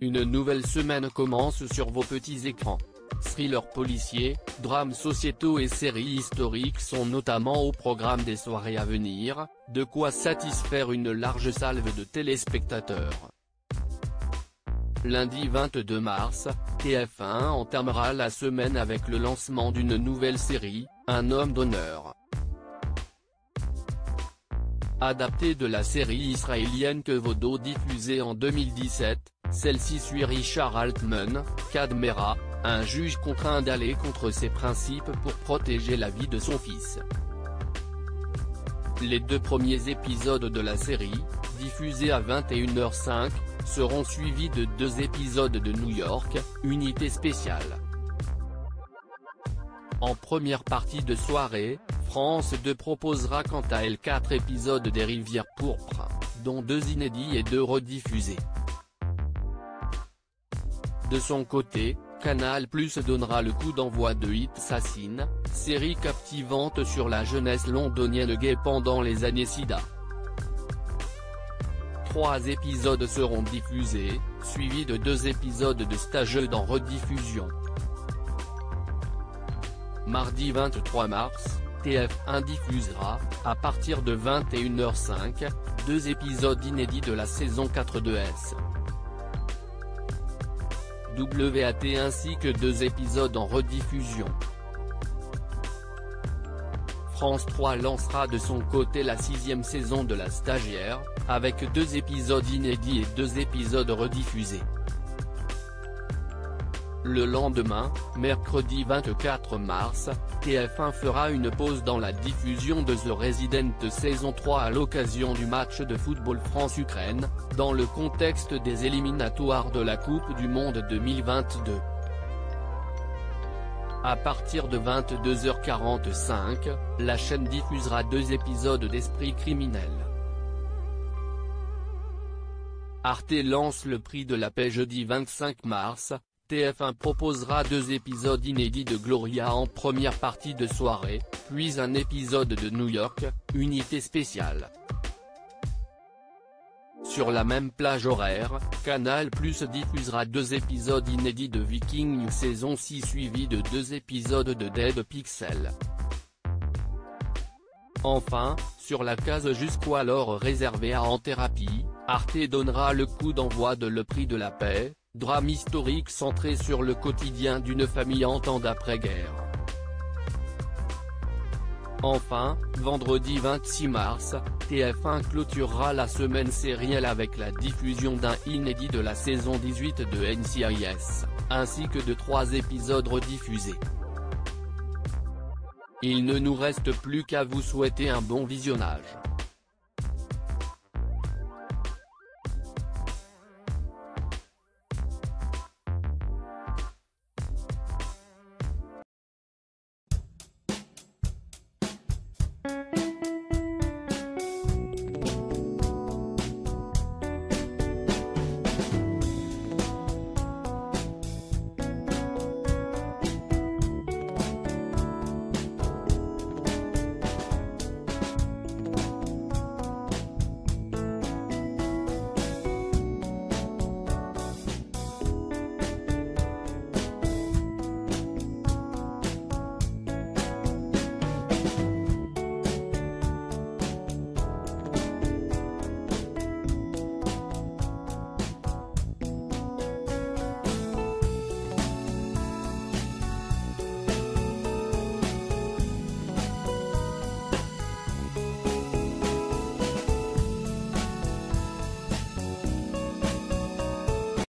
une nouvelle semaine commence sur vos petits écrans. Thrillers policiers, drames sociétaux et séries historiques sont notamment au programme des soirées à venir, de quoi satisfaire une large salve de téléspectateurs. Lundi 22 mars, TF1 entamera la semaine avec le lancement d'une nouvelle série, Un homme d'honneur. Adaptée de la série israélienne Que Vaudou diffusée en 2017, celle-ci suit Richard Altman, Cadmera, un juge contraint d'aller contre ses principes pour protéger la vie de son fils. Les 2 premiers épisodes de la série, diffusés à 21h05, seront suivis de 2 épisodes de New York, Unité spéciale. En première partie de soirée, France 2 proposera quant à elle 4 épisodes des Rivières pourpres, dont 2 inédits et 2 rediffusés. De son côté, Canal+ donnera le coup d'envoi de Hit Assassin, série captivante sur la jeunesse londonienne gay pendant les années SIDA. 3 épisodes seront diffusés, suivis de 2 épisodes de Stageuse en rediffusion. Mardi 23 mars, TF1 diffusera, à partir de 21h05, 2 épisodes inédits de la saison 4 de S. WAT ainsi que 2 épisodes en rediffusion. France 3 lancera de son côté la 6e saison de La Stagiaire, avec 2 épisodes inédits et 2 épisodes rediffusés. Le lendemain, mercredi 24 mars, TF1 fera une pause dans la diffusion de The Resident saison 3 à l'occasion du match de football France-Ukraine, dans le contexte des éliminatoires de la Coupe du Monde 2022. À partir de 22h45, la chaîne diffusera 2 épisodes d'Esprit criminel. Arte lance le prix de la paix jeudi 25 mars. TF1 proposera 2 épisodes inédits de Gloria en première partie de soirée, puis un épisode de New York, Unité spéciale. Sur la même plage horaire, Canal+ diffusera 2 épisodes inédits de Vikings saison 6 suivis de 2 épisodes de Dead Pixel. Enfin, sur la case jusqu'alors réservée à En Thérapie, Arte donnera le coup d'envoi de Le Prix de la paix, drame historique centré sur le quotidien d'une famille en temps d'après-guerre. Enfin, vendredi 26 mars, TF1 clôturera la semaine sérielle avec la diffusion d'un inédit de la saison 18 de NCIS, ainsi que de 3 épisodes rediffusés. Il ne nous reste plus qu'à vous souhaiter un bon visionnage.